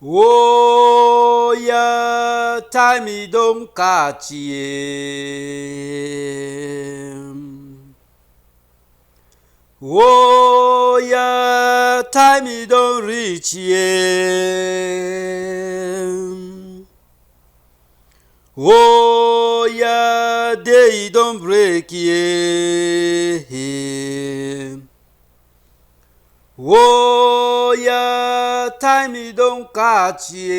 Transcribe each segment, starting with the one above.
Oh, yeah, time don't catch him. Oh, yeah, time don't reach him. Oh, yeah, day don't break him. Oh, yeah, time don't catch him.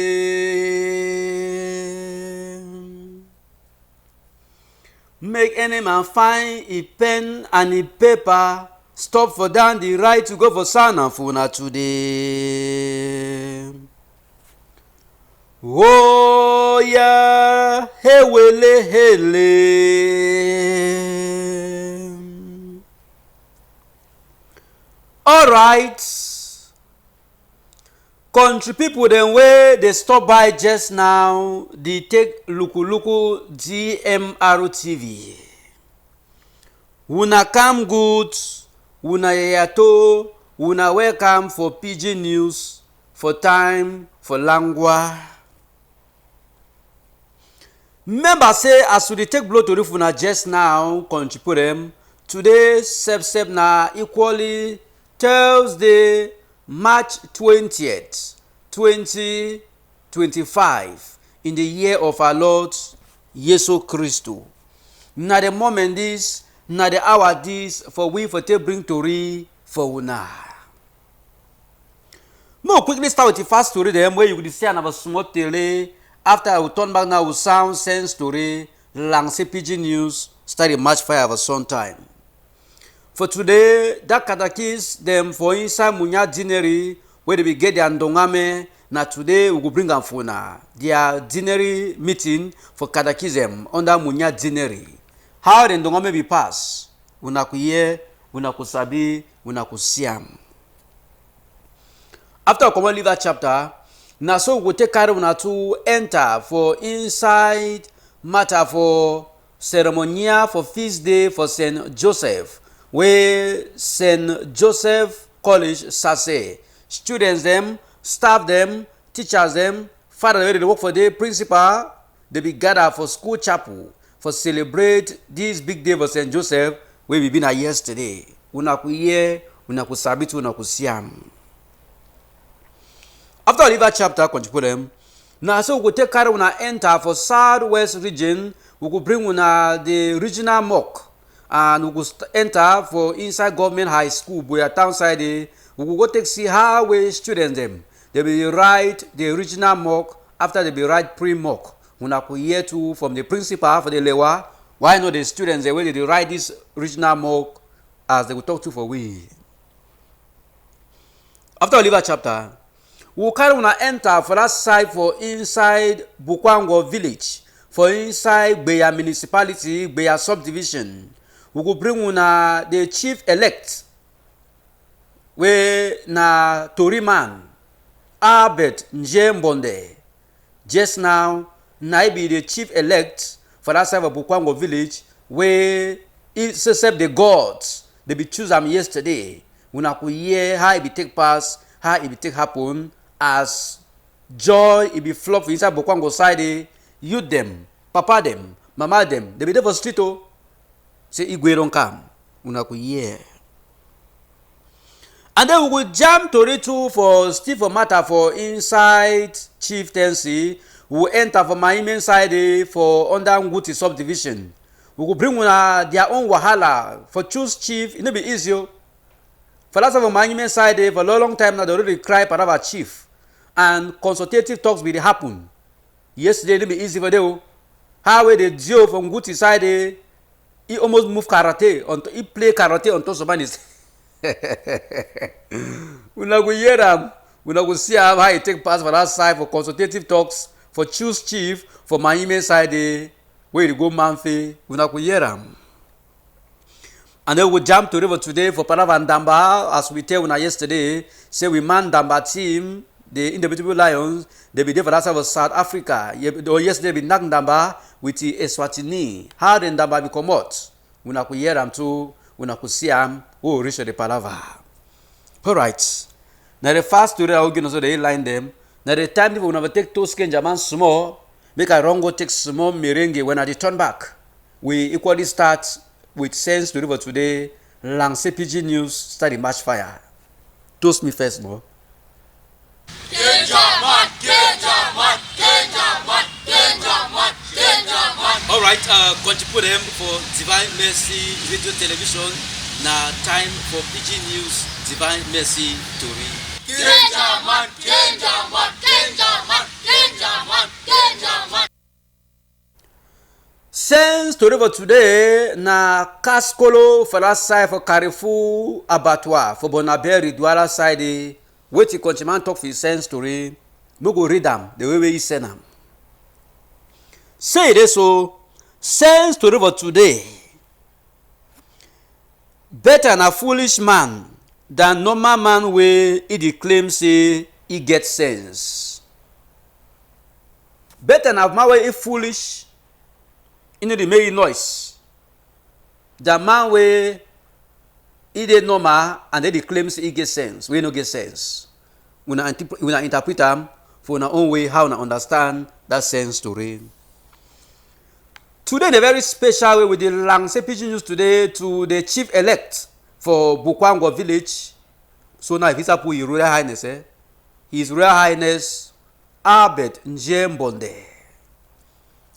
Make any man find a pen and a paper. Stop for down the right to go for sound and funa today. Oh, yeah, hey, wele, hele. All right. Country people dem wey dey stop by just now dey take lukuluku GMR TV. Una come good, una yayato, una welcome for pidgin news, for time, for langwa. Remember say as we dey take blow tori for una just now, country people dem, today sep na equally Thursday, March 20th, 2025, in the year of our Lord, Yesu Christo. Na the moment this, na the hour this, for we for take bring tori for una. More quickly start with the first story them where you could see another small tele. After I will turn back now with sound, sense story, Langse pidgin news, start the match fire of a sun time. For today, that katakis them for inside Munya Dinery, where they will get their ndongame. Na today we will bring them for their Dinery meeting for catechism under Munya Dinery. How the ndongame be pass? Unakuye, unakusabi, unakusiam. After I come leave that chapter, na so we will take care of to enter for inside matter for ceremonial for feast day for Saint Joseph. Where St. Joseph College Sase, students them, staff them, teachers them, father they work for the principal, they be gathered for school chapel for celebrate this big day for St. Joseph where we been here yesterday. Unakuye, unakusabitu, unakusiam. After I leave that chapter, continue them. Now so we will take care of una enter for Southwest region. We will bring una the regional mock. And we go enter for inside government high school, Boya town side. We will go take see how we students them. They will write the original mock after they will write pre-mock. Una ku hear to from the principal for the lewa. Why not the students the way they write this original mock as they will talk to for we. After we leave that chapter, we will carry una enter for that side for inside Bukwango village, for inside Beya municipality, Beya subdivision. We go bring una the chief elect we na Tori man Albert Njembonde. Just now na be the chief elect for that side of Bukwango village where it's except the gods they be choose am yesterday. Una ku hear how it be take pass, how it be take happen as joy it be flop for inside Bukwango side. Youth them, papa them, mama them, they be there for street oh. Say Igwe don't come. Una ku hear. And then we will jump Tori too for still for matter for inside chieftaincy. We will enter for Mahime side for under Nguti subdivision. We will bring una their own wahala for choose chief. It no be easy. For last of Mahime side for a long time now they already cry for our chief. And consultative talks will happen. Yesterday it no be easy for them. How we the deal from Nguti side. He almost move karate onto he play karate on top somebody. Una go hear them. Una go see how he take pass for that side for consultative talks for choose chief for Mahime side where you go Manfe. Una go hear them. And then we jump to river today for Paravan Damba as we tell una yesterday. Say we man Damba team the Indomitable Lions. They be there for that side of South Africa. Yesterday be knock Damba with the Eswatini. How the Damba be come out? Una ku hear them too. Una ku see them. Oh, reach the palava. All right. Now the first story I will give you the line them. Now the time people never take toast can jaman small, make a wrong go take small merengue when I return back. We equally start with sense to river today. Langse PG News study match fire. Toast me first, no? All right, contribute them for Divine Mercy Radio Television. Now time for PG News Divine Mercy Tori. Sense to river today na Kaskolo for that side for Carrefour Abattoir for Bonaberi Douala side. Wait you continue talk for sense story. No go read them the way you send them. Say this so sense to river today. Better na foolish man than normal man wey he claim say he get sense. Better na man wey he foolish, he no dey make noise. Than man wey he dey normal and they claim say he get sense, wey no get sense. Una interpret am for una own way how una understand that sense story. Today, in a very special way, with the Langse PG News today to the chief elect for Bukwangwa village. So now, if it's up with His Royal Highness, His Royal Highness Albert Njembonde.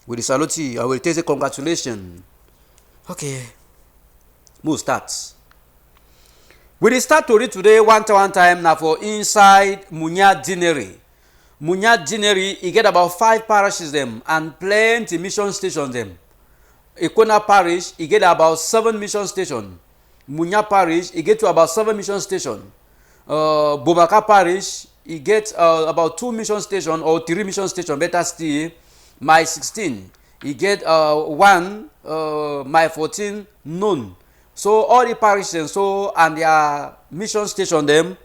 With the salute, I will take a congratulations. Okay, we'll start. We start to read today one time now for inside Munya Dineri. Munya Dineri, he get about 5 parishes them and plenty mission stations them. Ekona Parish, he get about 7 mission stations. Munya Parish, he get to about 7 mission stations. Bobaka Parish, he get about 2 mission stations or 3 mission stations. Better still, my 16, he get 1, my 14, none. So all the parishes so and their mission station them,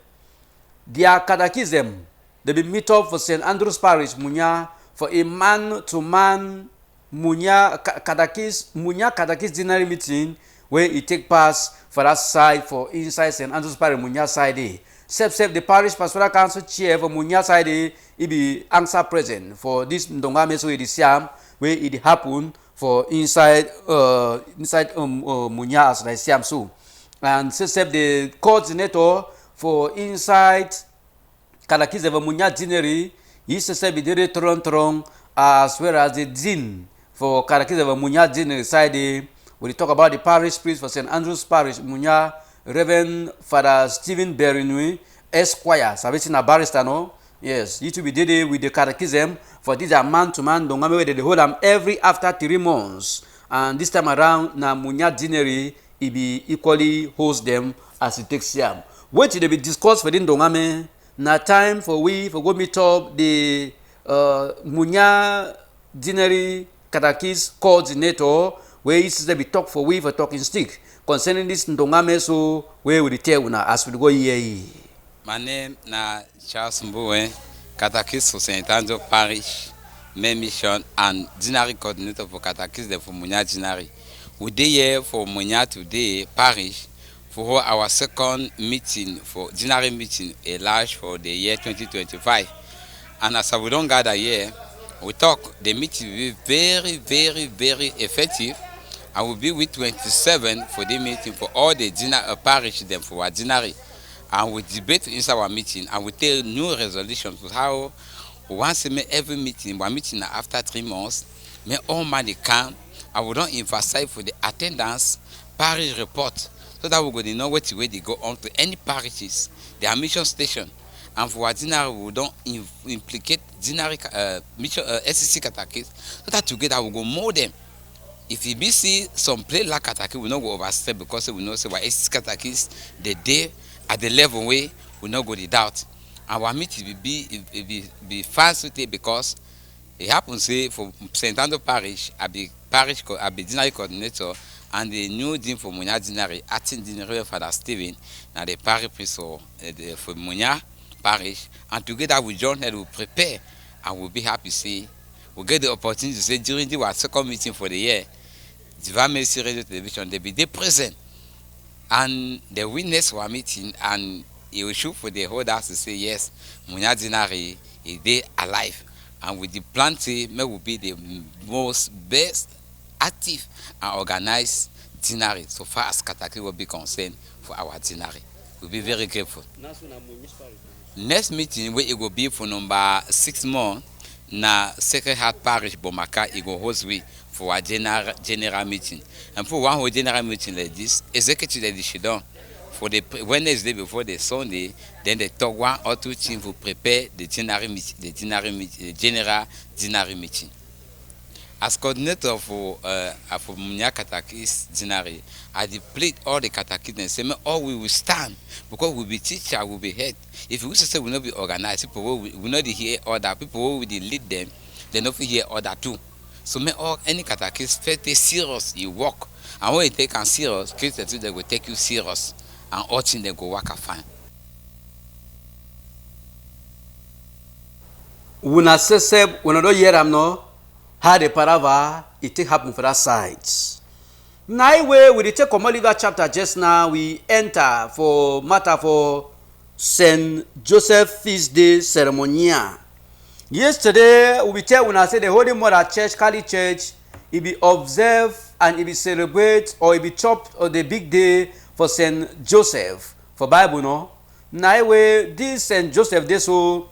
their catechism, they be meet up for St. Andrew's Parish, Munya, for a man-to-man Munya catechist dinner meeting where it take pass for that side for inside St. Andrew's Parish, Munya side. Except the parish pastoral council chair for Munya side, he be answer present for this Ndongame so it is Siam where it happen for inside Munya as I Siam so. And except the coordinator for inside catechism of Munya Dineri, he said be very tron as well as the dean for catechism of Munya Dineri side. We talk about the parish priest for St. Andrew's Parish, Munya, Reverend Father Stephen Berinui, Esquire, servicing a barrister, no? Yes, you to be did with the catechism for this a man-to-man, don't where they hold them every after 3 months. And this time around, na Munya Dineri, he be equally host them as it takes them. What they be discussed for the Ndongame, na time for we for go meet up the Munya Dineri catechist coordinator where he says be talk for we for talking stick concerning this Ndongame so where we tell una as we go here. My name na Charles Mbowe, catechist for St. Andrew Parish, main mission and Dinari coordinator for catechist for Munya Dinari. We dey here for Munya today parish for our second meeting for Dinari meeting, a large for the year 2025. And as we don't gather here, we talk the meeting will be very effective. I will be with 27 for the meeting for all the parish them for our Dinari. And we debate inside our meeting and we tell new resolutions for how once every meeting, one meeting after 3 months, may all money come. I will not emphasize for the attendance parish report so that we go to know what way they go on to any parishes, their mission station. And for our Dinari, we don't implicate Dinari mission SEC catechist so that together we go more them. If you be see some play like catechist, we not go overstep because we know say what SEC catechist the day at the level way we not go the doubt. Our meeting will be fast today because it happens say for St. Andrew Parish, I be Dinari coordinator and the new dean for Munya Dinari, acting Dinari Father Stephen, and the parish priest for Munya Parish, and together we join and we prepare and we'll be happy to see we get the opportunity to say during the second meeting for the year, Divine Mercy Radio Television, they be there present and the witness our meeting and he will shoot for the whole house to say yes, Munya Dinari they alive. And with the planting, may will be the most best active and organized dinary so far as Katakis will be concerned for our dinary. We'll be very grateful. Next meeting where it will be for number 6 months na Sacred Heart Parish Bomaka it will host we for a general meeting. And for one whole general meeting like this, executive edition for the Wednesday before the Sunday, then they talk 1 or 2 things to prepare the general meeting, the general dinner meeting. As coordinator for Munya Katakis Dinari, I deplete all the Katakis and say, all we will stand because we will be teacher, we will be head. If we say we will not be organized, people will not hear order, people will lead them, they not hear order too. So may all any Katakis first take serious, you work. And when you take them serious, Christians they will take you serious. And all things they go work fine. Una seseb una do yeram no had a parava it take happen for that side. Now way we take Oliver chapter just now we enter for matter for Saint Joseph Feast Day ceremonial. Yesterday we tell una say the Holy Mother Church Catholic Church it be observe and it be celebrate or it be chopped on the big day for Saint Joseph for Bible no. Now way this Saint Joseph day so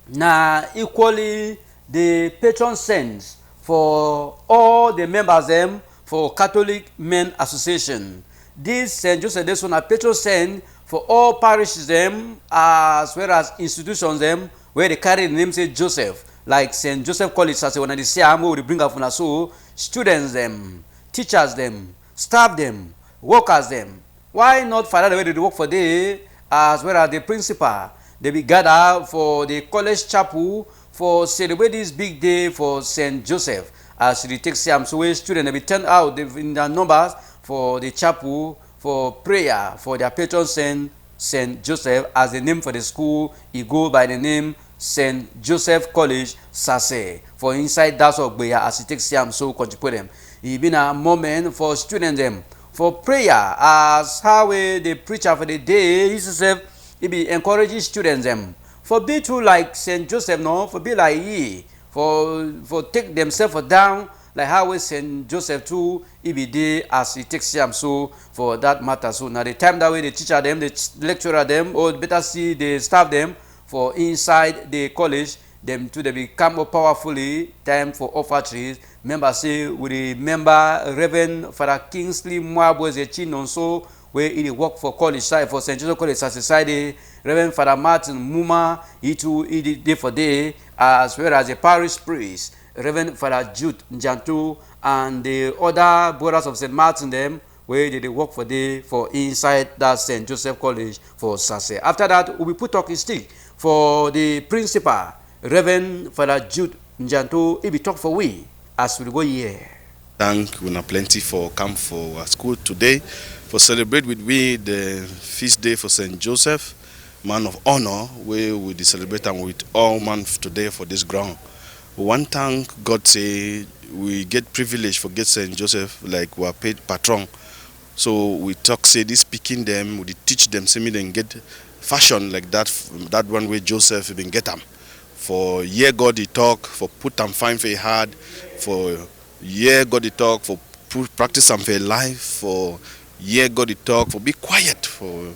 na equally the patron saints for all the members them for Catholic Men Association. This Saint Joseph this one a patron saint for all parishes them as well as institutions them where they carry the name say Joseph, like Saint Joseph College as when they say I'm will bring up for so students them, teachers them, staff them, workers them. Why not find out the way they work for day as well as the principal? They be gathered for the college chapel for celebrate this big day for Saint Joseph. As they take some so students they be turned out in their numbers for the chapel for prayer for their patron saint Saint Joseph as the name for the school. He go by the name Saint Joseph College Sase. For inside that's of Beya as he takes some so contribute them. It been a moment for students them for prayer as how the preacher for the day himself. He be encouraging students them for be too like Saint Joseph no for be like ye for take themselves down like how Saint Joseph too he be there as he takes them so for that matter. So now the time that way the teacher them the lecturer them or better see the staff them for inside the college them too they become more powerfully time for offertories. Remember say we remember Reverend Father Kingsley Mwabweze Chinonso where he work for college side for St. Joseph College Society. Reverend Father Martin Muma, he too he did for day as well as a parish priest, Reverend Father Jude Njantu and the other brothers of St. Martin them where they work for day for inside that St. Joseph College for Sase. After that, we put talking stick for the principal, Reverend Father Jude Njantu, he be talk for we as we go here. Thank you plenty for come for our school today for celebrate with we the feast day for Saint Joseph, man of honor, where we celebrate and with all man today for this ground. One thank God say we get privilege for get Saint Joseph like we are paid patron. So we talk say this picking them, we teach them, see me then get fashion like that one way Joseph been get them. For year God he talk, for put them fine for hard, for year God he talk, for practice some for life, for year God he talk, for be quiet, for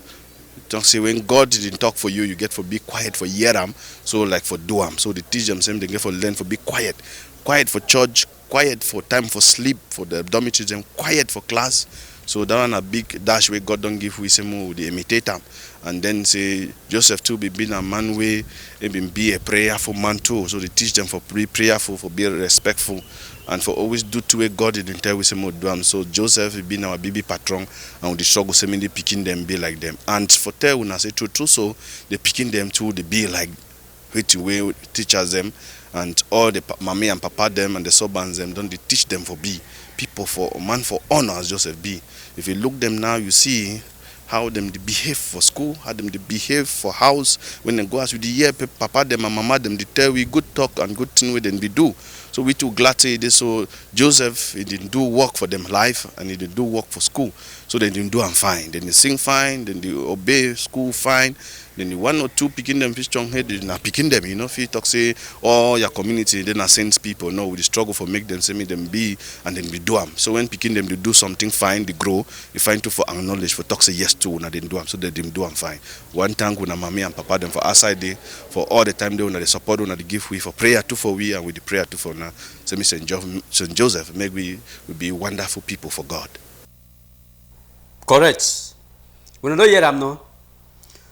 don't say when God didn't talk for you, you get for be quiet for hear them, so like for do them. So they teach them same they get for learn for be quiet. Quiet for church, quiet for time for sleep, for the dormitories, and quiet for class. So that one a big dash where God don't give we say more the imitate them. And then say Joseph too be being a man way, be a prayerful man too. So they teach them for be prayerful, for be respectful, and for always do to where God didn't tell we say more do them. So Joseph been our baby patron, and the struggle say me picking them be like them. And for tell when I say true, so they picking them too, they be like which way teachers them, and all the mommy and papa them and the servants them don't they teach them for be people for man for honor as Joseph be. If you look them now, you see how them they behave for school, how them they behave for house. When they go out with the year, papa them and mama them they tell we good talk and good thing we then we do. So we too glad to this. So Joseph he didn't do work for them life and he didn't do work for school. So they didn't do them fine. Then they sing fine, then they obey school fine. Then the 1 or 2 picking them fish strong head, na picking them, if you talk say all your community, then are sense people, no, we struggle for make them say make them be and then we do them. So when picking them, they do something fine, they grow, you find to for acknowledge, for talk say yes to, and then do them, so that them do them fine. One time when mommy and papa them for outside day, for all the time they when they support, when they give we for prayer too for we, and with the prayer too for now. So me Saint Joseph, make we be wonderful people for God. Correct. We don't hear them no.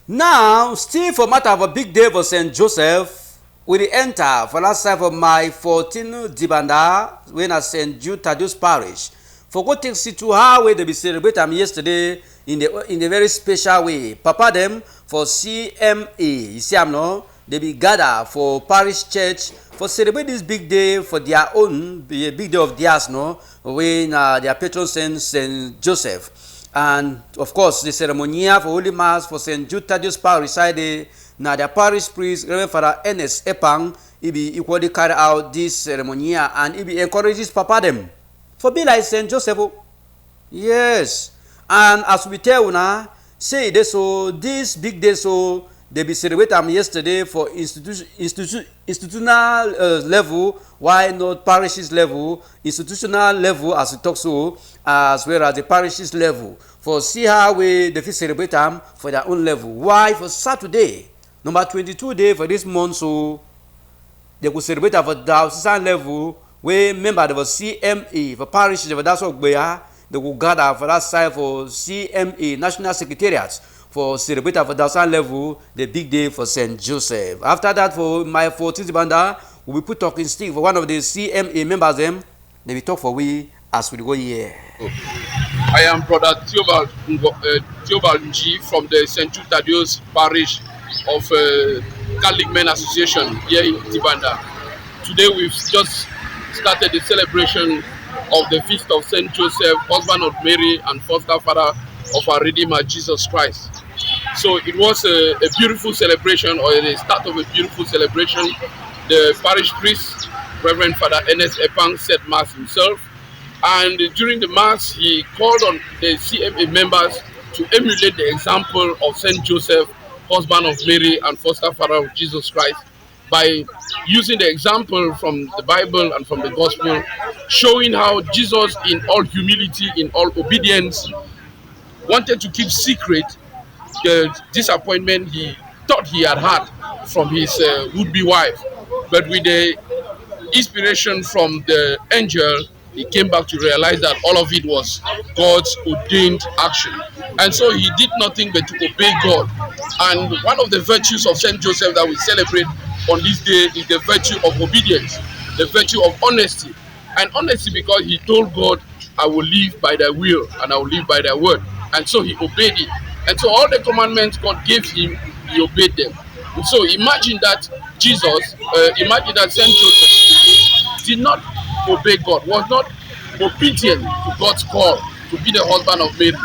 Now, still for matter of a big day for St. Joseph, we will enter for last time for my 14 Dibanda when at St. Jude Thaddeus Parish. For what takes it to how way they be celebrate them yesterday in the very special way. Papa them for CMA. You see them no? They be gather for parish church for celebrate this big day for their own big day of theirs no when their patron St. Joseph. And of course, the ceremony for Holy Mass for St. Jude Thaddeus Parish side now the parish priest Reverend Father Ernest Epang he be equally carry out this ceremony and he be encourages Papa them for be like St. Joseph. Yes, and as we tell now, say this so this big day so they be celebrated yesterday for institutional level, why not parishes level, institutional level as we talk so, as well as the parishes level. For see how we they celebrate them for their own level. Why for Saturday, number 22 day for this month so they could celebrate for diocesan level where member of the CMA for parishes of that's what they will gather for that side for CMA National Secretariat. For celebrate for diocesan level, the big day for St. Joseph. After that, for my 14th banda, we will put talking stick for one of the CMA members. Them, they will talk for we as we go here. I am Brother Theobald Nji from the St. Jude Thaddeus Parish of Catholic Men Association here in Tibanda. Today we've just started the celebration of the feast of St. Joseph, husband of Mary and foster father of our Redeemer Jesus Christ. So it was a beautiful celebration, or the start of a beautiful celebration. The parish priest, Reverend Father Ernest Epang, said Mass himself, and during the Mass he called on the CMA members to emulate the example of St. Joseph, husband of Mary and foster father of Jesus Christ, by using the example from the Bible and from the Gospel, showing how Jesus in all humility, in all obedience, wanted to keep secret the disappointment he thought he had from his would-be wife. But with the inspiration from the angel, he came back to realize that all of it was God's ordained action. And so he did nothing but to obey God. And one of the virtues of St. Joseph that we celebrate on this day is the virtue of obedience, the virtue of honesty. And honesty because he told God, I will live by thy will and I will live by thy word. And so he obeyed it. And so all the commandments God gave him, he obeyed them. And so imagine that imagine that St. Joseph did not obey God, was not obedient to God's call to be the husband of Mary.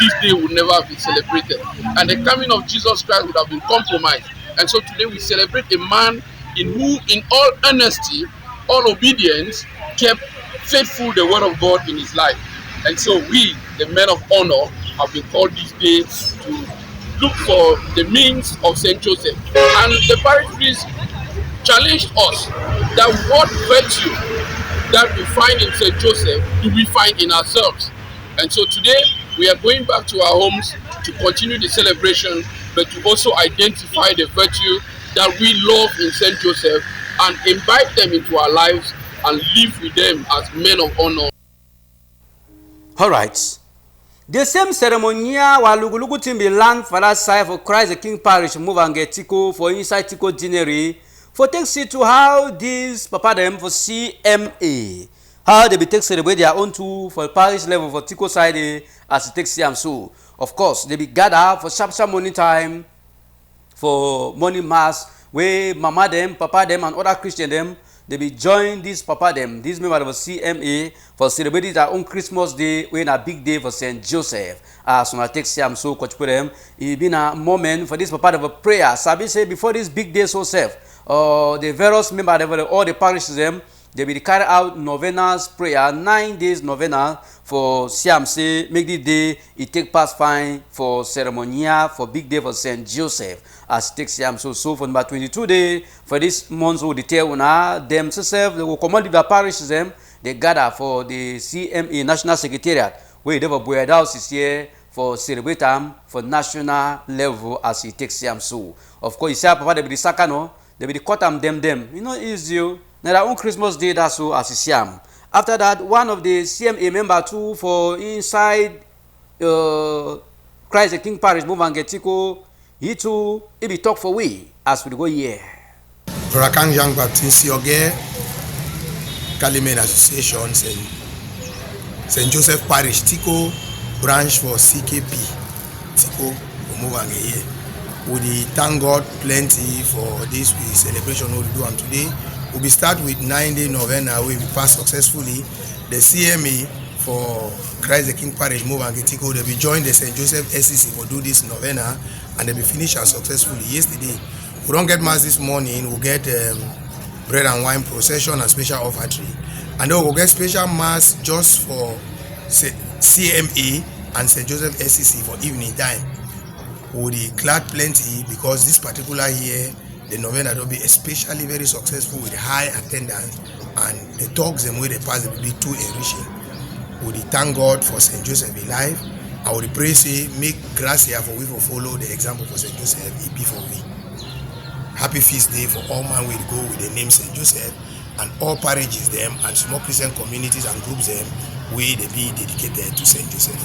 This day would never have been celebrated. And the coming of Jesus Christ would have been compromised. And so today we celebrate a man in who, in all honesty, all obedience, kept faithful the word of God in his life. And so we, the men of honor, have been called this day to look for the means of St. Joseph. And the parish priest challenged us that what virtue that we find in St. Joseph do we find in ourselves. And so today we are going back to our homes to continue the celebration, but to also identify the virtue that we love in St. Joseph and invite them into our lives and live with them as men of honor. All right. The same ceremony while Lugulugu team be land for that side for Christ the King Parish move and get Tico for inside Tico Dinery for take see to how this papa them for CMA how they be take celebrate their own too for parish level for Tico side as it takes them so of course they be gather for sharp morning time for morning mass where mama them papa them and other Christian them they be join this papa them, this member of CMA for celebrating their own Christmas day when a big day for St. Joseph. As I take Siam so coach put them, it been a moment for this papa of a prayer. Sabi say before this big day so safe, the various members of all the parishes them they will carry out novenas prayer, 9 days novena for Siam say make the day it take past fine for ceremonial for big day for Saint Joseph as it takes Siam. So for number 22 day for this month will detail una themselves they will command the parishes them they gather for the CME National Secretariat where they have Boyad House is here for celebrate them for national level as it takes Siam. So of course you say papa they be the sakano they be the cut them. You know easy. Now their own Christmas day that's so as Siam. After that, one of the CMA member too for inside Christ the King Parish move and getiko, he too he be talk for we as we go here. Rakang Young Baptist Yoge Kalimen Association Saint Joseph Parish Tiko branch for CKP Tiko move and here. We thank God plenty for this celebration we do on today. We will start with 9-day novena where we pass successfully. The CMA for Christ the King Parish move and Getiko, they will join the St. Joseph SCC for do this novena and they will finish as successfully. Yesterday, we don't get mass this morning, we'll get bread and wine procession and special offertory. And then we'll get special mass just for CMA and St. Joseph SCC for evening time. We'll be glad plenty because this particular year, the novena will be especially very successful with high attendance and the talks and way they pass will be too enriching. We thank God for St. Joseph alive. I would pray say make gracia for we for follow the example for St. Joseph it be for we. Happy feast day for all man will go with the name St. Joseph and all parishes them and small Christian communities and groups them where they be dedicated to St. Joseph.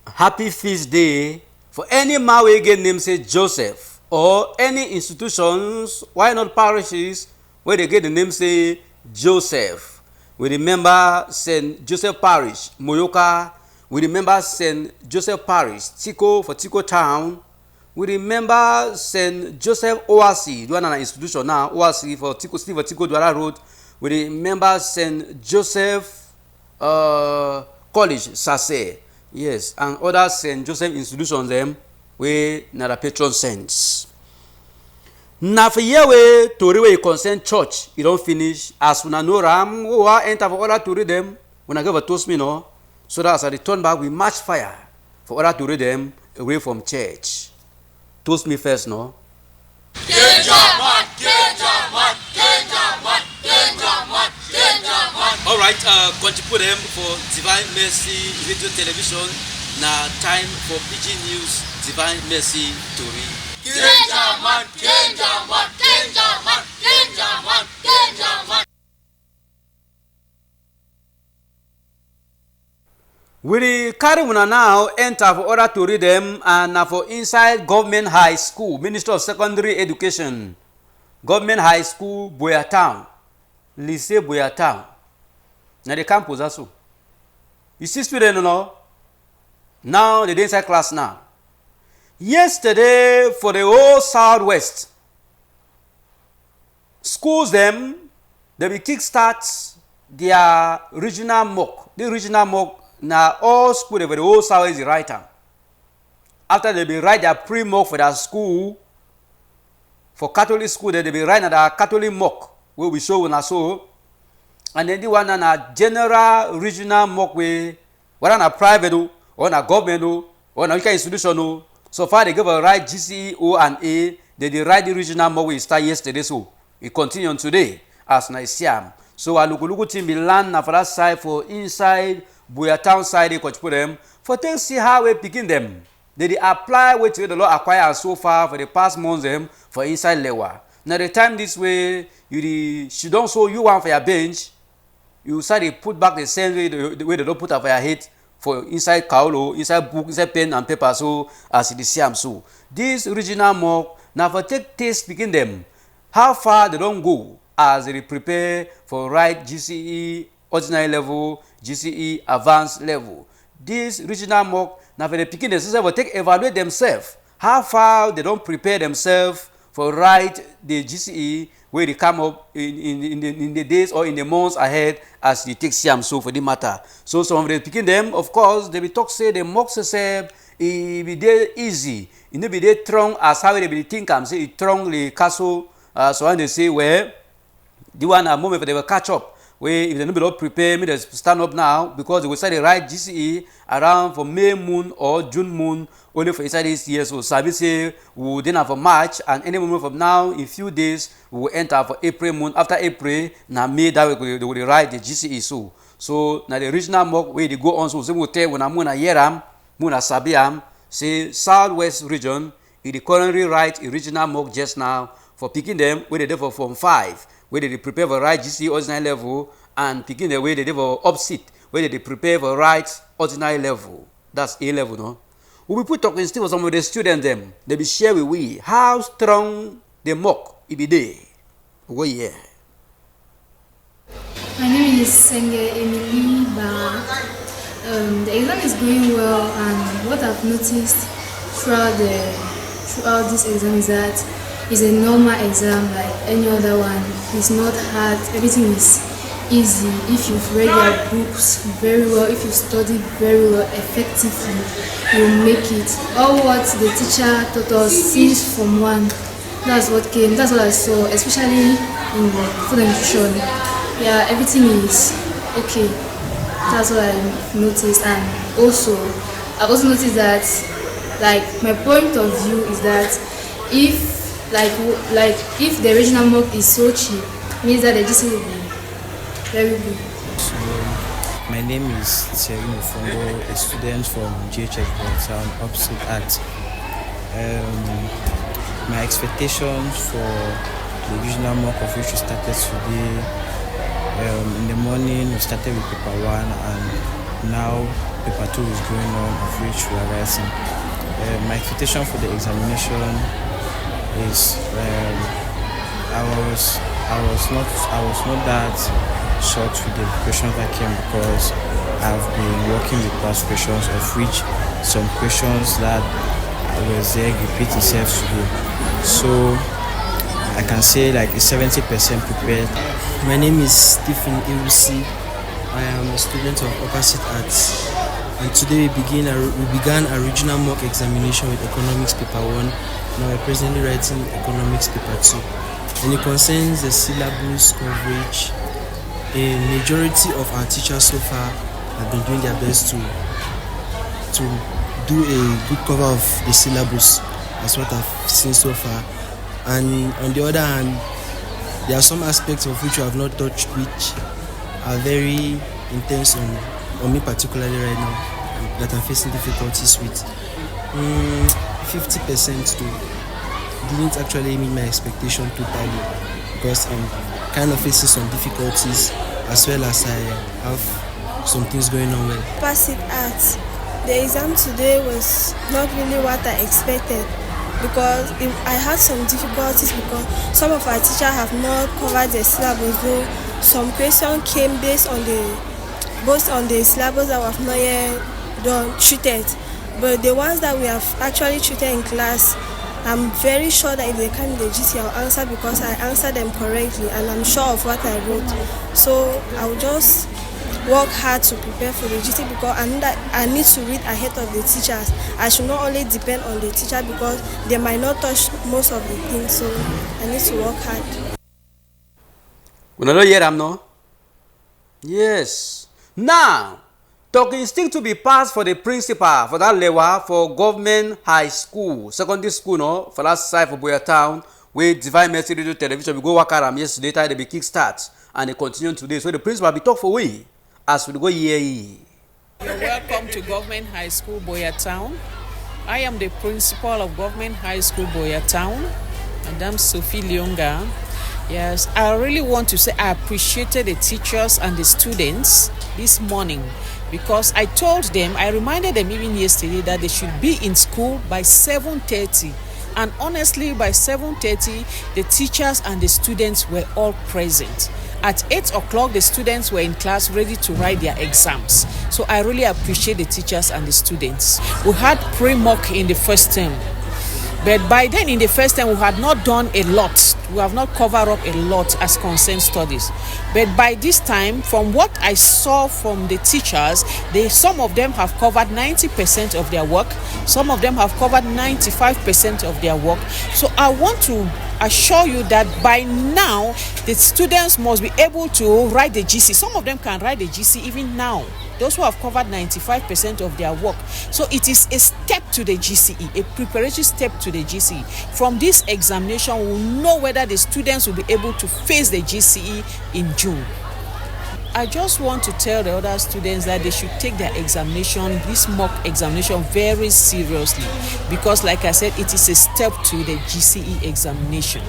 Happy feast day for any man we get name say Joseph or any institutions, why not parishes where they get the name say Joseph. We remember St. Joseph Parish, Moyoka. We remember St. Joseph Parish, Tiko for Tiko Town. We remember St. Joseph ORC, one an institution now, ORC for Tiko Steve for Tiko Douala Road. We remember St. Joseph College, Sase. Yes, and other St. Joseph institutions them where na the patron saints. Now for year way Tori way concern church, you don't finish as una know ram who enter for order to read them when I give a toast me no. So that as I return back we match fire for order to read them away from church. Toast me first no. Danger man, danger man, danger man, danger man, danger man. All right, contribute them for Divine Mercy Radio Television. Now time for PG News, Divine Mercy, Tori. Danger man, danger man, danger man, danger man, danger man. We carry una now enter for order to read them and now for inside Government High School, Ministry of Secondary Education, Government High School, Boya Town, Lycée Boya Town. Now the campus also. You see students no? Now they inside class now. Yesterday for the whole Southwest, schools them they will kickstart their regional mock. The regional mock now all school for the whole Southwest is right now. After they will write their pre-mock for their school, for Catholic school they will write their Catholic mock where we show una so. And then the one na general regional mock way, whether na private or na government or na institution. So far they give a right GCE O and A. They write the regional mock we start yesterday so it continue on today as na Siam. So our local team be land na for that side for inside Boya Town side they coach put them for things see how we picking them. They apply what the law acquire so far for the past months them for inside Lewa. Now the time this way she don't show you one for your bench. You start to put back the same way the way they don't put up for your head for inside Kaulo, inside book, inside pen and paper so as it is Siam so. This original mock now for take taste speaking them. How far they don't go as they prepare for right GCE ordinary level, GCE advanced level. This regional mock now for the picking themselves will take evaluate themselves. How far they don't prepare themselves for right the GCE where they come up in the days or in the months ahead as they take Siam so for the matter. So some of them picking them, of course, they will talk say the mock themselves it be there easy. It will be there strong as how they be think and say it strongly castle So when they say, well, the one a moment for they will catch up. Where if they no be not prepare, me they stand up now because they will start the right GCE around for May moon or June moon only for inside this year. So Sabi say we will then have a March, and any moment from now in few days we will enter for April moon. After April, now May that they will write the GCE. So now the regional mock where they go on. So we tell when I'm gonna hear am, muna sabi am say Southwest region is the currently write a regional mock just now for picking them where they dey for Form 5. Where they prepare for right GC ordinary level, and picking the way they do for opposite, where they prepare for right ordinary level. That's A level, no? We will put talking still for some of the students them. They be share with we how strong they mock it be there. Oh yeah. My name is Senge Emily Ba. The exam is going well, and what I've noticed throughout this exam is that it's a normal exam like any other one. It's not hard. Everything is easy if you've read your books very well, if you study very well, effectively, you'll make it. All what the teacher taught us since Form 1, that's what I saw, especially in the food and nutrition. Yeah, everything is okay. That's what I noticed. And I've also noticed that, like, my point of view is that if if the original mock is so cheap, means that the GC will be very good. So, my name is Tori, a student from GHS Boyatown, Opposite Art. My expectations for the original mock of which we started today, in the morning we started with paper 1, and now paper 2 is going on, of which we are writing. My expectation for the examination is I was not that shocked with the questions that came because I've been working with past questions, of which some questions that was there repeat itself today. So I can say like 70% prepared. My name is Stephen Irusi. I am a student of Opposite Arts, and today we began a regional mock examination with Economics Paper 1. Now we're presently writing Economics Paper 2. And it concerns the syllabus coverage. A majority of our teachers so far have been doing their best to do a good cover of the syllabus. That's what I've seen so far. And on the other hand, there are some aspects of which we have not touched which are very intense on me particularly right now, that I'm facing difficulties with. 50% didn't actually meet my expectation totally, because I'm kind of facing some difficulties as well as I have some things going on well. Opposite Arts, the exam today was not really what I expected, because I had some difficulties because some of our teachers have not covered the syllabus, though some questions came based on the syllabus that we have not yet treated. But the ones that we have actually treated in class, I'm very sure that if they come in the GC, I'll answer because I answered them correctly and I'm sure of what I wrote. So I'll just work hard to prepare for the GC because I know that I need to read ahead of the teachers. I should not only depend on the teacher because they might not touch most of the things. So I need to work hard. We don't hear them, no? Yes. Now, talking still to be passed for the principal for that level for government high school, secondary school, no, for that side for Boyatown, where Divine Mercy Radio Television, we go work around yesterday, they be kick start and they continue today. So the principal be talk for we as we go here. Welcome to Government High School Boyatown. I am the principal of Government High School Boyatown, Madam Sophie Leonga. Yes, I really want to say I appreciated the teachers and the students this morning because I told them, I reminded them even yesterday that they should be in school by 7:30. And honestly, by 7:30, the teachers and the students were all present. At 8 o'clock, the students were in class ready to write their exams. So I really appreciate the teachers and the students. We had pre-mock in the first term. But by then in the first term, we had not done a lot We have not covered up a lot as concerned studies. But by this time, from what I saw from the teachers, some of them have covered 90% of their work. Some of them have covered 95% of their work. So I want to assure you that by now, the students must be able to write the GC. Some of them can write the GC even now. Those who have covered 95% of their work. So it is a step to the GCE, a preparatory step to the GCE. From this examination, we'll know whether the students will be able to face the GCE in June. I just want to tell the other students that they should take their examination, this mock examination, very seriously. Because like I said, it is a step to the GCE examination.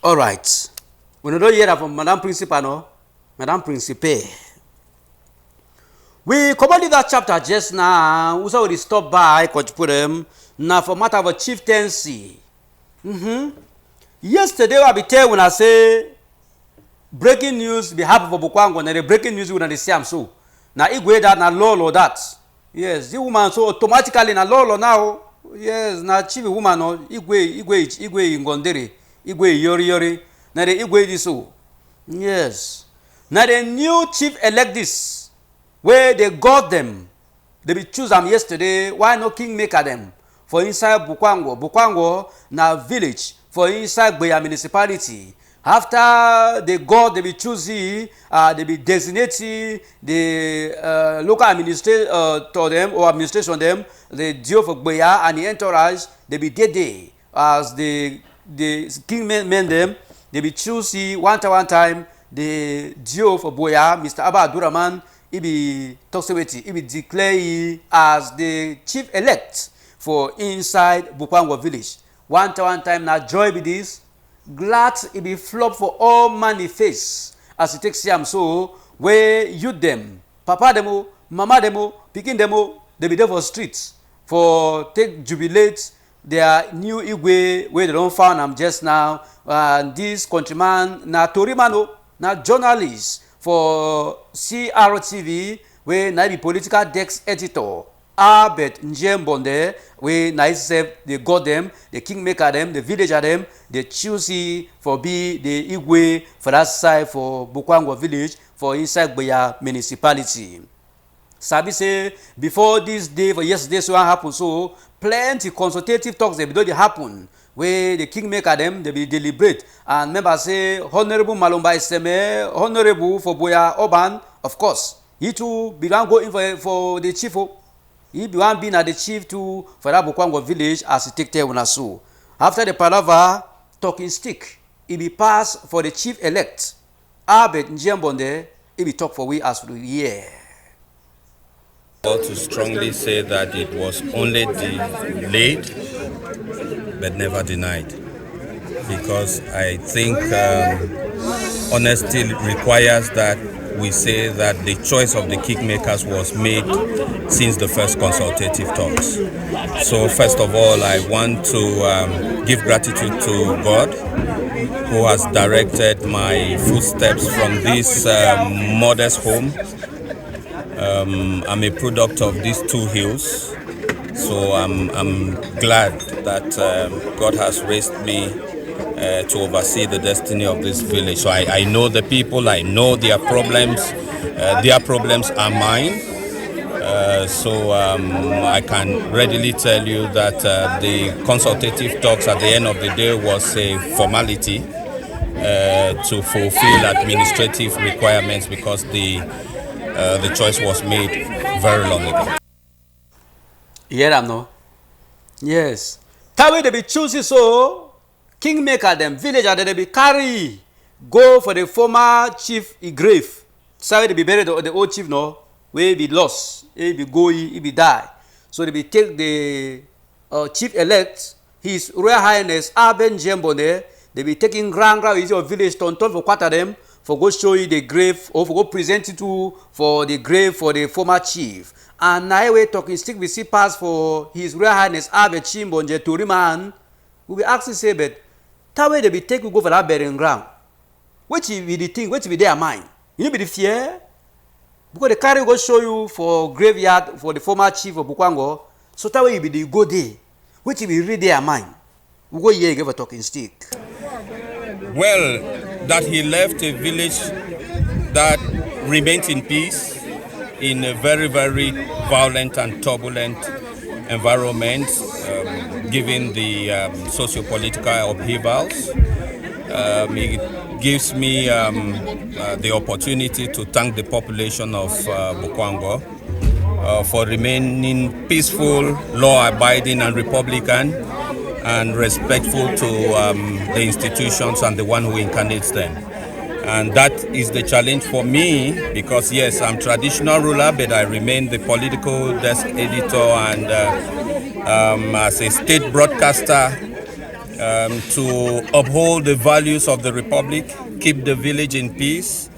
All right. We don't hear that from Madame Principal, no? Madame Principe. We covered that chapter just now. We already stopped by, Coach Purem. Now for matter of a chieftaincy. Yesterday, I be tell when I say breaking news be happen for Bukwango, and the breaking news when they say I'm so. Now Igwe that na law or that. Yes, the woman so automatically na law now. Yes, na chief woman no Igwe Ngondere, Igwe Yori. Now the Igwe this so. Yes. Now the new chief elect this where they got them. They be choose them yesterday. Why no king maker them? For inside Bukwango. Bukwango na village for inside Beya municipality. After they got, they be choosing, they be designating the local administrator them or administration them, the deal for Beya and the entourage, they be dead as the king men them. They be choosing one time the Dio for Boya, Mr. Abba Abdurrahman, he be Tokseweti, he be declared as the chief elect for inside Bukwango village. One time now joy be this, glad he be flop for all manifest as it takes him so where you them, papa demo, mama demo, picking demo, they be there for streets for take jubilate their new Igwe where they don't found them just now. This countryman na Tori mano na journalist for CRTV where na be political desk editor Albert Njembonde where na itself they got them, the kingmaker them, the villager them, they choose for be the Igwe for that side for Bukwango village for inside Beya municipality. Sabi say before this day for yesterday so what happened so plenty consultative talks they don't happen where the kingmaker them they be deliberate and members say Honorable Malomba Iseme, Honorable for Boya Oban, of course he too be one go in for the chief. He be one being at the chief too for that Bukwango village as he take care when so. After the palaver talking stick, he be passed for the chief elect. Albert Njembonde, he be talk for we as we hear. To strongly say that it was only delayed but never denied, because I think honesty requires that we say that the choice of the kingmakers was made since the first consultative talks. So first of all, I want to give gratitude to God who has directed my footsteps from this modest home. I'm a product of these two hills, so I'm glad that God has raised me to oversee the destiny of this village. So I know the people, I know their problems are mine. So I can readily tell you that the consultative talks at the end of the day was a formality to fulfill administrative requirements, because the choice was made very long ago. Yeah, no. Yes. That way they be choosing so kingmaker them villager they be carry go for the former chief grave. So they be buried the old chief no, where be lost, he be go, he be die. So they be take the chief elect, His Royal Highness Albert Njembonde. They be taking grand is your village to for quarter them for go show you the grave or for go present it to for the grave for the former chief. And now we talking stick we see pass for His Royal Highness Albert Chimbonje Tori man. We be asking say but that way they be take we go for that burying ground. Which be the thing, which be their mind. You know be the fear? Because the carry go show you for graveyard for the former chief of Bukwango. So that way you be the go there. which will read their mind. We go here give a talking stick. Well, that he left a village that remains in peace in a very, very violent and turbulent environment, given the socio-political upheavals. It gives me the opportunity to thank the population of Bukwango for remaining peaceful, law-abiding and Republican, and respectful to the institutions and the one who incarnates them. And that is the challenge for me, because yes, I'm traditional ruler, but I remain the political desk editor and as a state broadcaster to uphold the values of the Republic, keep the village in peace.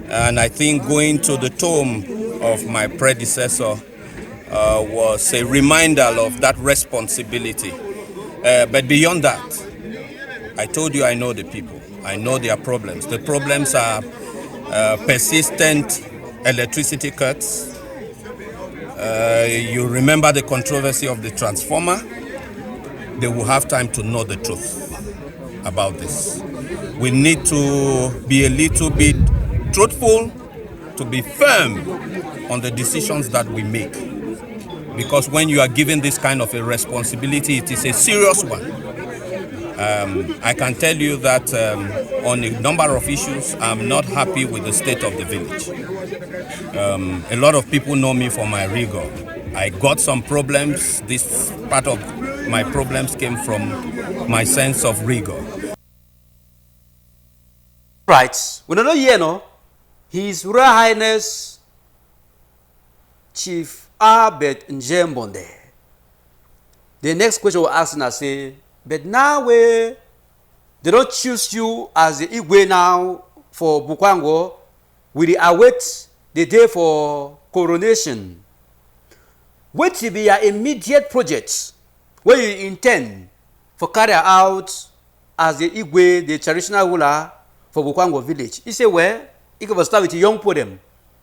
And I think going to the tomb of my predecessor was a reminder of that responsibility. But beyond that, I told you I know the people. I know their problems. The problems are persistent electricity cuts. You remember the controversy of the transformer. They will have time to know the truth about this. We need to be a little bit truthful, to be firm on the decisions that we make. Because when you are given this kind of a responsibility, it is a serious one. I can tell you that on a number of issues, I'm not happy with the state of the village. A lot of people know me for my rigor. I got some problems. This part of my problems came from my sense of rigor. Right. We don't know here, no? His Royal Highness Chief Albert Njembonde. The next question we're asking us say, but now they don't choose you as the Igwe now for Bukwango. We await the day for coronation. What will be your immediate projects where you intend for carry out as the Igwe, the traditional ruler for Bukwango village? He say, well, you can start with the young people.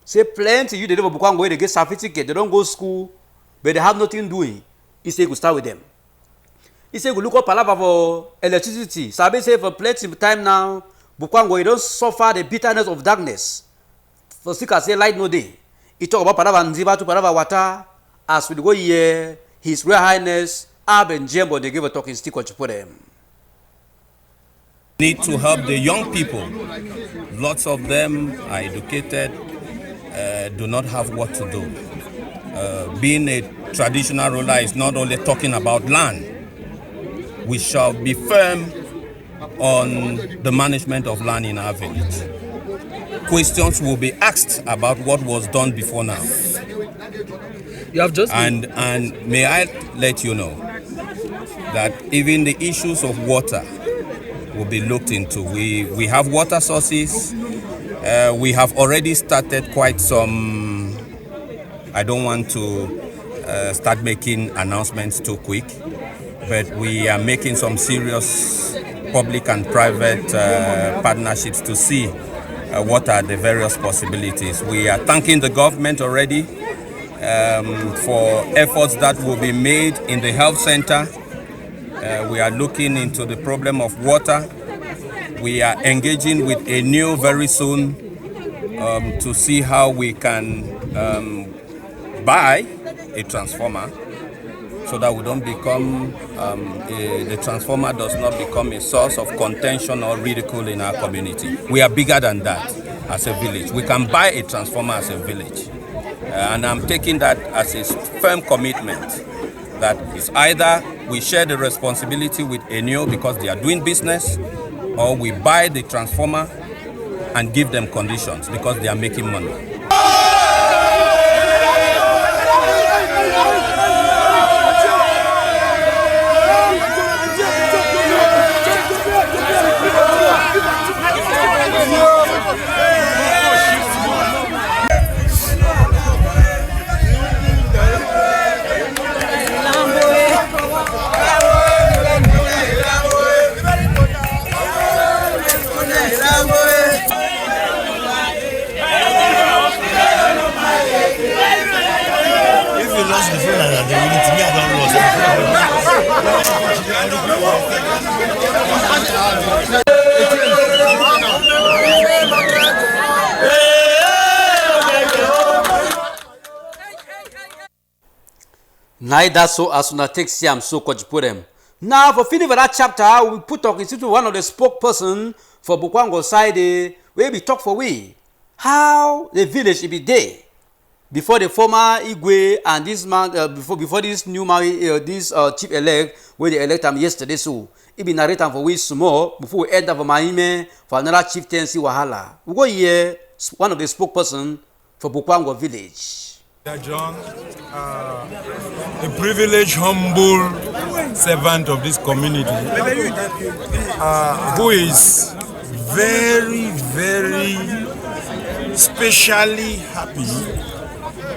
Say plenty you they live in Bukwango, they get certificate, they don't go to school, but they have nothing doing. He say, you could start with them. He said, we look up palava for electricity. Sabi say for plenty time now, Bukwango, you don't suffer the bitterness of darkness. For sick say light no day. He talk about palava nziba to palava water. As we go here, His Royal Highness Albert Njembo, they give a talking stick on for them. Need to help the young people. Lots of them are educated, do not have what to do. Being a traditional ruler is not only talking about land. We shall be firm on the management of land in our village. Questions will be asked about what was done before now. You have just and may I let you know that even the issues of water will be looked into. We have water sources. We have already started quite some. I don't want to start making announcements too quick. But we are making some serious public and private partnerships to see what are the various possibilities. We are thanking the government already for efforts that will be made in the health center. We are looking into the problem of water. We are engaging with a new very soon to see how we can buy a transformer, so that we don't become, the transformer does not become a source of contention or ridicule in our community. We are bigger than that as a village. We can buy a transformer as a village. And I'm taking that as a firm commitment that it's either we share the responsibility with Enio because they are doing business, or we buy the transformer and give them conditions because they are making money. Lost the phone and the unity, me I don't lost. Neither so as una take Siam so Kojipurem. Now for finish for that chapter, we put talk into one of the spokesperson for Bukwango side where we talk for we how the village will be there before the former Igwe and this man before this new man this chief elect where they elect him yesterday. So it be narrated for we small before we enter for Mahime for another chieftaincy wahala. We go here one of the spokesperson for Bukwango village. John, a privileged, humble servant of this community, who is very, very specially happy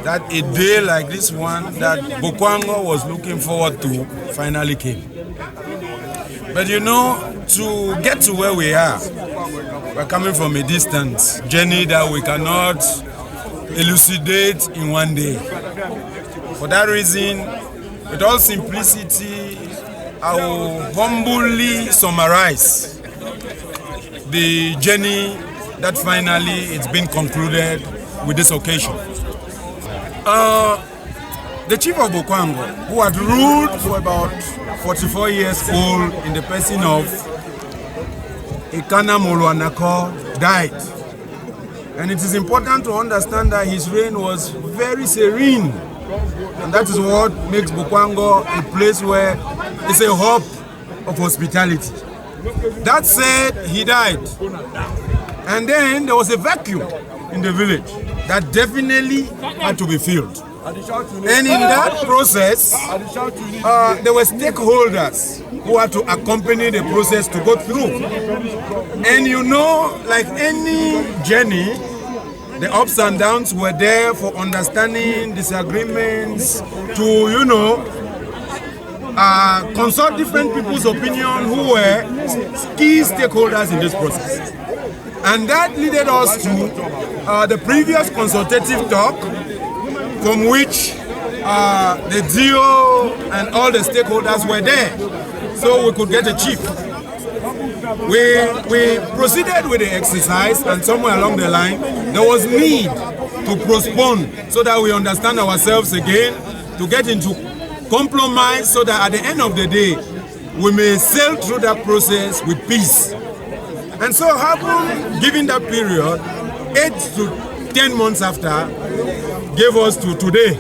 that a day like this one that Bukwango was looking forward to finally came. But you know, to get to where we are, we're coming from a distance journey that we cannot elucidate in one day. For that reason, with all simplicity, I will humbly summarize the journey that finally it's been concluded with this occasion. The chief of Bukwango, who had ruled for about 44 years old in the person of Ikana Moluanako, died. And it is important to understand that his reign was very serene. And that is what makes Bukwango a place where it's a hub of hospitality. That said, he died. And then there was a vacuum in the village that definitely had to be filled. And in that process, there were stakeholders who had to accompany the process to go through. And you know, like any journey, the ups and downs were there for understanding, disagreements, to, you know, consult different people's opinion who were key stakeholders in this process. And that led us to the previous consultative talk, from which the DO and all the stakeholders were there, so we could get a chief. We proceeded with the exercise, and somewhere along the line, there was need to postpone so that we understand ourselves again, to get into compromise so that at the end of the day, we may sail through that process with peace. And so happened, given that period, 8 to 10 months after, gave us to today,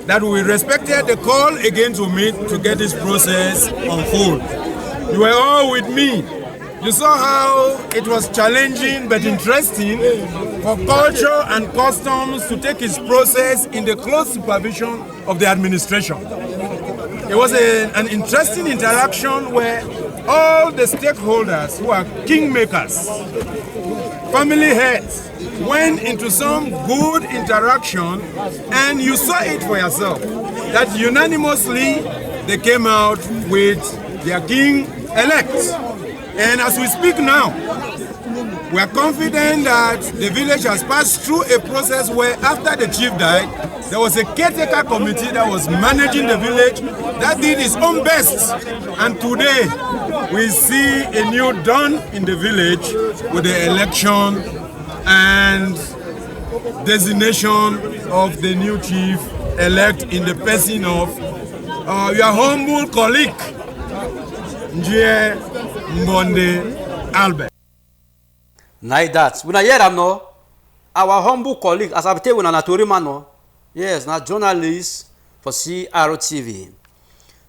that we respected the call again to meet to get this process unfold. You were all with me. You saw how it was challenging but interesting for culture and customs to take its process in the close supervision of the administration. It was an interesting interaction where all the stakeholders who are kingmakers, family heads, went into some good interaction, and you saw it for yourself, that unanimously they came out with their king-elect. And as we speak now, we are confident that the village has passed through a process where after the chief died, there was a caretaker committee that was managing the village that did its own best. And today, we see a new dawn in the village with the election and designation of the new chief elect in the person of your humble colleague, Njie Mbonde Albert. Like that. When I hear them no, our humble colleague, as I tell you, na Tori man no, yes, na journalist for CRTV.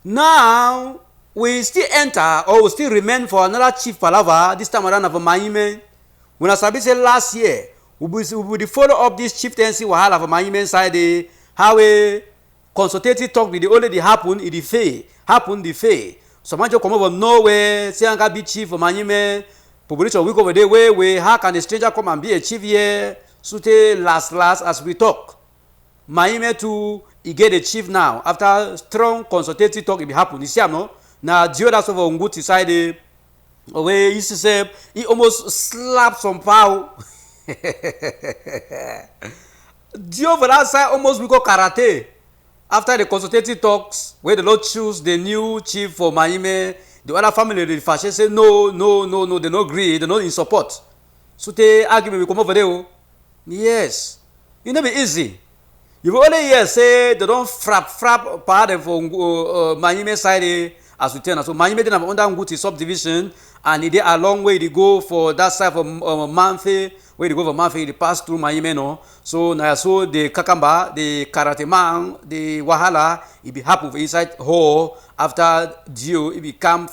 Now we still enter or we still remain for another chief palava this time around of Mahime. When I say last year, we will follow up this chieftaincy wahala for Mahime side. How a consultative talk with the already happened in the Fay, happened the Fay. So much come over nowhere, say I be chief for Mahime. Population week over there where how can a stranger come and be a chief here? So last as we talk. Mahime too, he get a chief now. After strong consultative talk, it happen. You see, no? Now, the other side of Unguti side, where he said he almost slapped some pow. The other side almost we go karate. After the consultative talks, where the Lord choose the new chief for Mahime, the other family, the fashion say no, they no agree, they not in support. So they argument will come over there. Yes, it no be easy. You only hear say they don't frap part of Mahime side as we tell. So Mahime then have under Nguti subdivision, and it a long way to go for that side for Manfe. Where they go for Manfe, they pass through Mahime no. So now so the Kakamba, the Karate man, the Wahala, it be happen for inside hall after Dio, it be come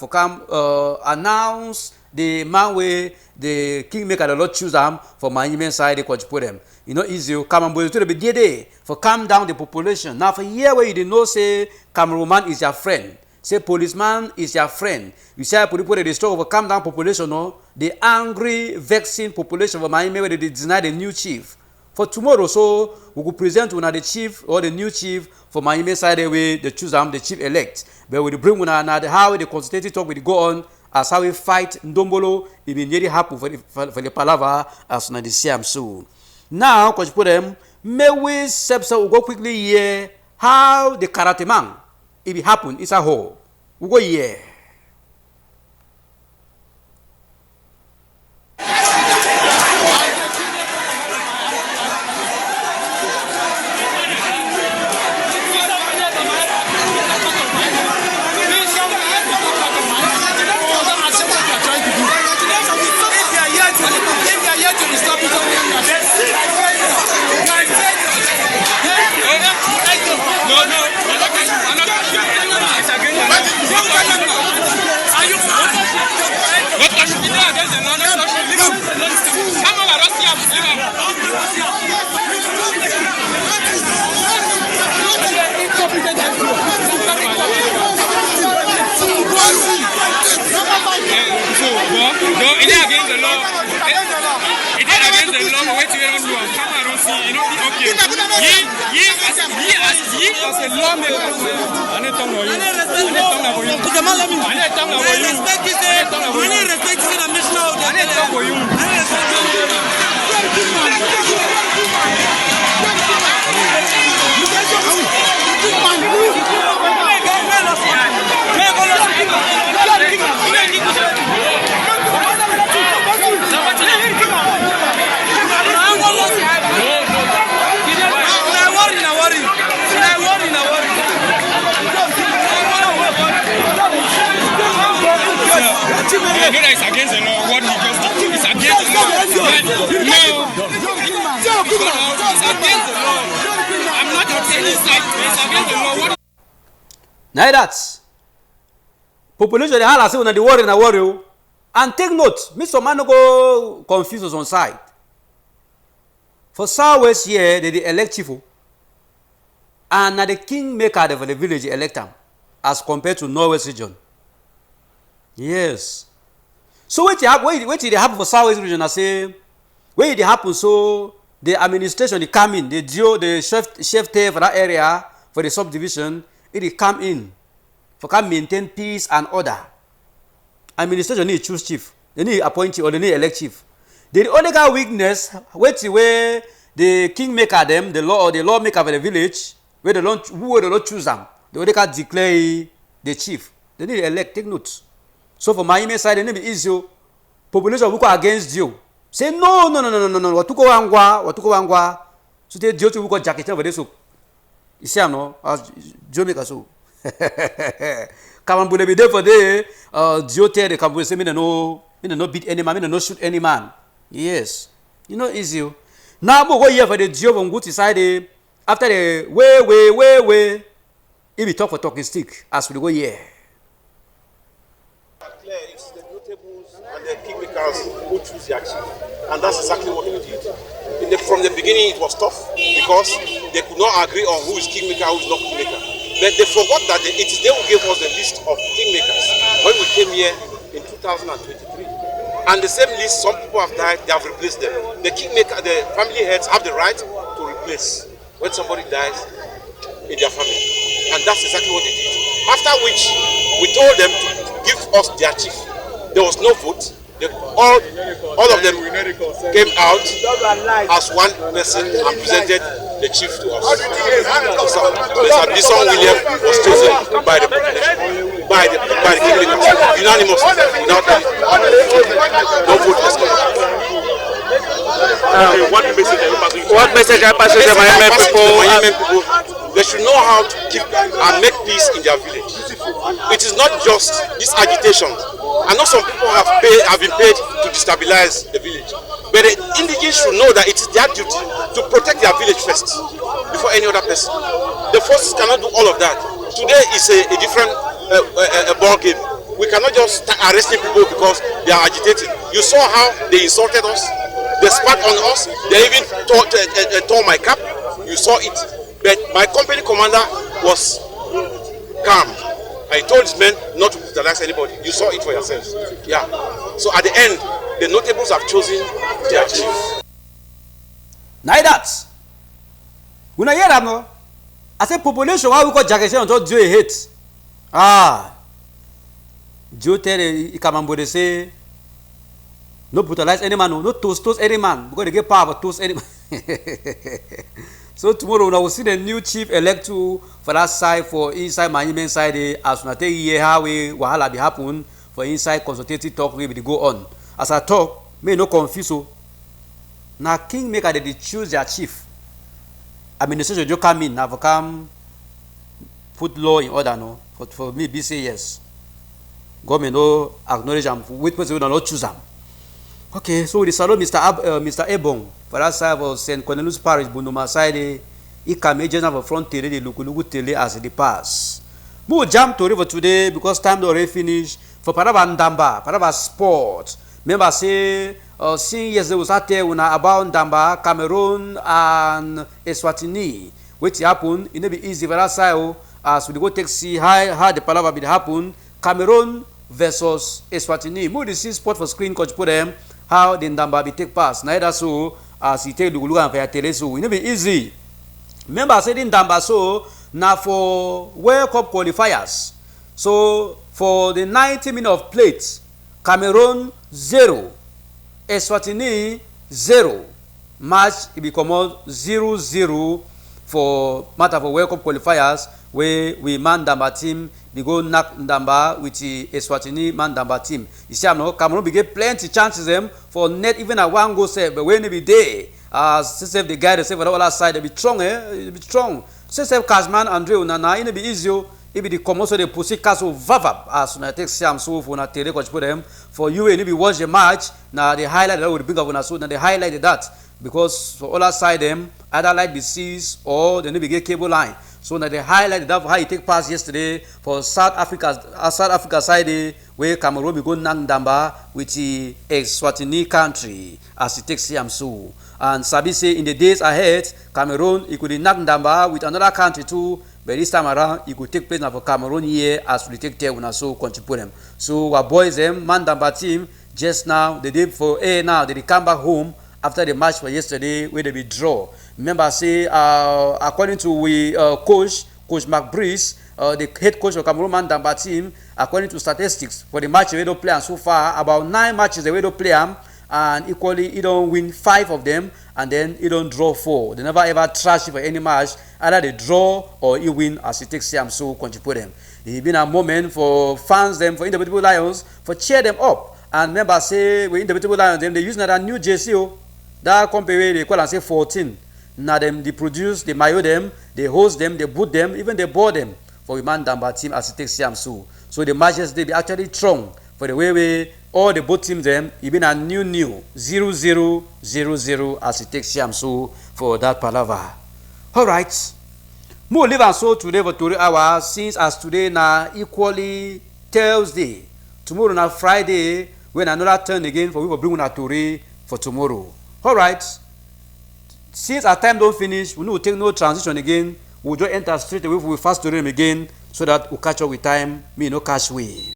announce the man way the kingmaker the Lord choose them for Mahime side they put them. You know easy come and to be day for calm down the population. Now for here where you did know say Cameroon man is your friend. Say policeman is your friend. You say people they destroy over calm down population, no? The angry, vexing population of Miami where they deny the new chief. For tomorrow, so we will present one the chief or the new chief for Miami side way they choose them the chief elect. But we bring one another how the consultative talk will go on as how we fight Ndombolo. It will nearly happen for the Palava as na the same soon. Now, coach put them may we go quickly here how the karate man. If it happen, it's a whole. We go here. No, it is against the law. It is against the law. Wait till you don't do. Come around, see. You know, okay. Ye as a lawmaker. I need to know you. I know that it's against the law. What he just did is against the law. No, it's against the law. I'm not on any side. It's against the law. Now that's population they have say when they worry na worry. And take note, Mr. Man no go confuse us on side. For Southwest here, they elect chief, and now the kingmaker of the village elect them as compared to Northwest region. Yes. So wait they happen for Southwest region. I say, wait they happen so the administration they come in, the chef there for that area for the subdivision, it come in for can maintain peace and order. Administration need choose chief, they need appoint chief or they need elect chief. The only got weakness, wait where the kingmaker them, the lawmaker of the village, where the Lord choose them, the only can declare the chief. They need elect, take note. So for Mahime side, they need be easy. Population will go against you. Say no. Watuko wangwa. So they do to go jacket over this. You see, no, as Jamaica so. Come on, be there for the Dio the come say me no beat any man, me no shoot any man. Yes, you know easy. Now we go here for the Dio from good side. After the way, it be talk for talking stick as we go here. It's the notables and the kingmakers who choose their chief, and that's exactly what we did. From the beginning, it was tough because they could not agree on who is kingmaker, who is not kingmaker. But they forgot that it is they who gave us the list of kingmakers when we came here in 2023. And the same list, some people have died, they have replaced them. The kingmaker, the family heads have the right to replace when somebody dies in their family, and that's exactly what they did. After which, we told them to give us their chief. There was no vote. All of them came out as one person and presented the chief to us. So, Mr. Bison William was chosen by the population, by the kingmakers, unanimously, without no vote was what message are you passing to the Miami people? They should know how to keep and make peace in their village. It is not just this agitation. I know some people have been paid to destabilize the village, but the indigenous should know that it is their duty to protect their village first before any other person. The forces cannot do all of that. Today is a different ball game. We cannot just start arresting people because they are agitating. You saw how they insulted us, they spat on us, they even tore my cap. You saw it. But my company commander was calm. I told his men not to brutalize anybody. You saw it for yourselves. Yeah. So at the end, the notables have chosen their chief. Now that, when I hear that, no, I say population, why we got jacket on top do a hate? Joe tell Ikamambo say, no brutalize any man, no toast any man, because they get power toast any man. So tomorrow we will see the new chief elect for that side, for inside management side. As we take here how we wahala be happen for inside consultative talk we will go on. As I talk, may no confuse so. Now kingmaker they choose their chief. Administration just come in, now come put law in order. No, for me, be say yes. Government no acknowledge them. Which person will not choose them. Okay, so we salute Mr. Ebong for that side of St. Cornelius Parish, Bunuma side. He come agent of front tele, the Lukulugu tele as the pass. We will jump to river today because time already finish for Paraba Ndamba, Paraba Sport. Remember say, seeing yesterday we started about Ndamba, Cameroon and Eswatini, which happened. It may be easy for that side as we go take see how the Paraba will happen. Cameroon versus Eswatini. We will see sport for screen coach put them. How the Ndamba be take pass. Neither so as he take Lugulu and Fayatele so it will be easy. Remember I said in Ndamba so now for World Cup qualifiers. So for the 90 minutes of plate, Cameroon 0, Eswatini 0. Match it become 0-0 for matter for World Cup qualifiers where we man Ndamba team. We go knock Ndamba with the Eswatini man Ndamba team. You see, Cameroon we get plenty chances them for net even at one goal save, but when they be there, save the guy they say for the other side, they be strong, they be strong. Save Kazman, Andre, Unana, it be easy. It be the common so they pussy castle vavab as when I take Siam so for na tele coach put them for you and if you watch the match now they highlight that would bring up on so now they highlighted that because for other side them either like the seas or they need to get cable line. So now they highlighted that how he take pass yesterday for South Africa side where Cameroon be go Ndamba with the Eswatini country as he takes Siam so. And Sabi say in the days ahead, Cameroon he could knock Ndamba with another country too. But this time around, it could take place now for Cameroon here as we take care when I so contribute them. So our boys them Ndamba team just now the day for now they come back home after the match for yesterday where they be draw. Remember say according to we coach Mark Breeze, the head coach of Cameroon Ndamba team, according to statistics for the match they don't play and so far about 9 matches they don't play and equally he don't win 5 of them and then he don't draw 4. They never ever trash for any match. Either they draw or he win as he takes them so contribute them. It been a moment for fans them for Indomitable Lions for cheer them up. And remember say we Indomitable Lions them they use another new JC that company they call and say 14. Now them they produce, they mayo them, they host them, they boot them, even they board them for the Ndamba team as it takes them so. So the matches they be actually strong for the way all the both teams them even a new 0-0-0-0 as it takes them so for that palaver. All right. More live and so today for 3 hours since as today now equally Thursday. Tomorrow now Friday when another turn again for we will bring una Tori for tomorrow. All right. Since our time don't finish, we will take no transition again. We'll just enter straight away we fast to them again so that we'll catch up with time. Me no catch way.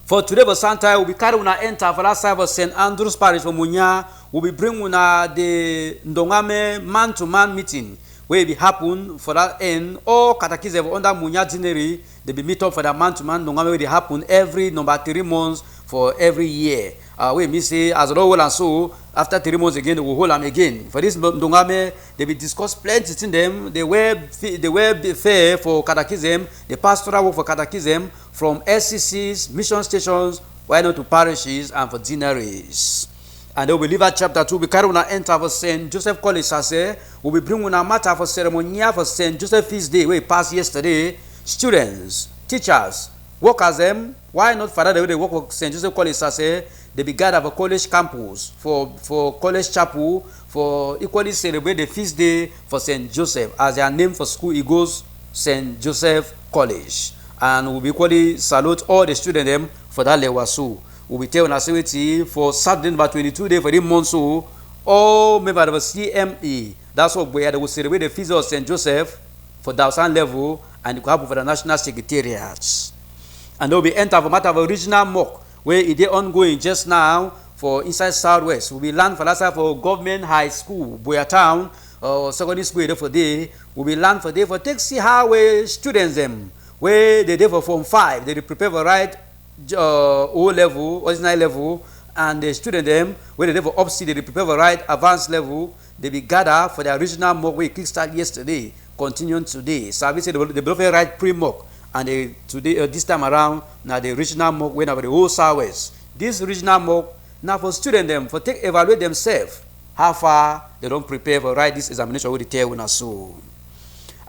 For today for Santa, we'll be carrying una enter for that side of St. Andrew's Parish for Munya. We'll be bringing una the Ndongame man-to-man meeting where it be happen for that end. All catechists under Munya Dineri, they be meet up for that man-to-man Ndongame where they happen every number 3 months for every year. We may say, as the hold and so, after 3 months again, they will hold them again. For this Ndongame, they will discuss plenty in them. They were fair for catechism, the pastoral work for catechism, from SCCs, mission stations, why not to parishes and for deaneries. And then we leave at chapter 2. We carry on enter for St. Joseph College, say, we will bring on a matter for ceremonial for St. Joseph Feast Day, where it passed yesterday. Students, teachers, workers, them, why not Father, the way they work for St. Joseph College, say, they be gathered for college campus, for college chapel, for equally celebrate the feast day for St. Joseph. As their name for school, it goes St. Joseph College. And we'll be equally salute all the students them for that lewasu. We'll be telling us for Saturday, about 22 days for the month, so all members of the CME, that's what we will celebrate the feast of St. Joseph for the 1,000 level, and it will happen for the National Secretariat. And then we enter for matter of original mock, where it is ongoing just now for inside Southwest. We'll be land for that side for Government High School, Boyatown, secondary school for day. We'll be land for day for take see how students them, where they did for Form 5, they prepare for right O level, original level, and the student them, where they did for upstate, they prepare for right advanced level. They be gathered for the original mock where kick start yesterday, continuing today. So we say they both right pre-mock. And today, this time around, now the regional mock went over the whole Southwest. This regional mock, now for students them, for take evaluate themselves, how far they don't prepare for write this examination with the tell when so.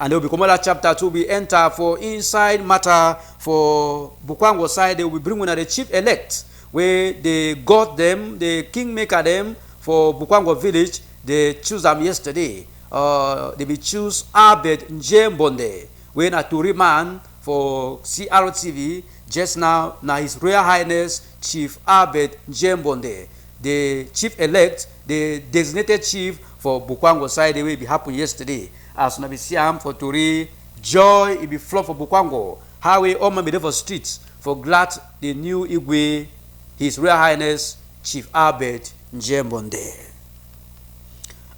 And they will become that chapter 2, we enter for inside matter for Bukwango side, they will bring one of the chief elect, where they got them, the kingmaker them for Bukwango village, they choose them yesterday. They will choose Abed Njembonde, when a Tori man, for CRTV, just now His Royal Highness Chief Abed Njembonde, the chief elect, the designated chief for Bukwango side, the way it happened yesterday. As we see him for Tori, joy it be flow for Bukwango. Highway all man be there for streets for glad the new Igwe, His Royal Highness Chief Abed Njembonde.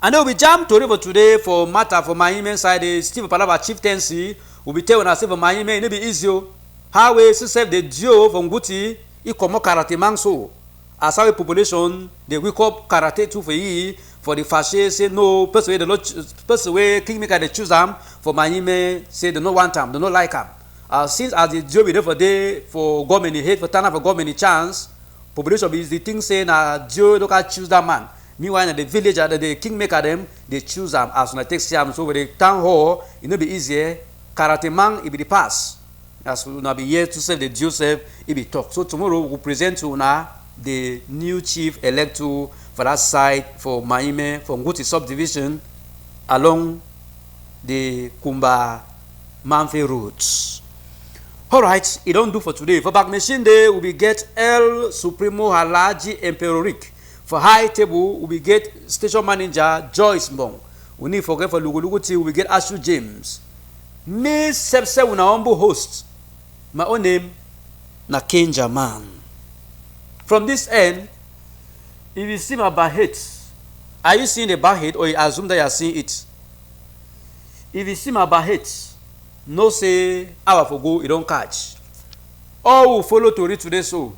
And then we jump to river today for matter for Mahime side, the Steve Palava chieftaincy. We'll be telling us if Mahime it be easy. How we save the Dio from Guti, it come karate manso. As our population, they wake up karate too for the fashe say no, person the Lord person way kingmaker they choose them for Mahime say they no want them, they no like them. Since as the Dio be there for day for government hate for turn for government chance, population is the thing saying Dio look at choose that man. Meanwhile, the village, the kingmaker them, they choose them as when I take them. So with the town hall, it will be easier. Karate man, it be the pass. As we will be here to save the Joseph, it be talk. So tomorrow we'll present to now the new chief elect for that side for Mahime, for Nguti subdivision, along the Kumba Manfe roads. All right, it don't do for today. For back machine day, we will get El Supremo Halaji Emperoric. For high table, we get station manager Joyce Mbong. We need forget for Luguluguti, we get Ashu James. Me Sepse una humble host. My own name, na Kenja Man. From this end, if you see my back are you seeing the back or you assume that you are seeing it? If you see my back no say our for go, you don't catch. All will follow Tori today so.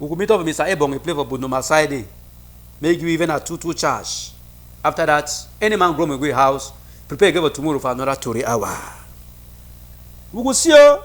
We will meet up with Mr. Ebong, play for Budnoma side. Make you even a 2-2 charge. After that, any man grow my way house, prepare give tomorrow for another Tori hour. We will see you.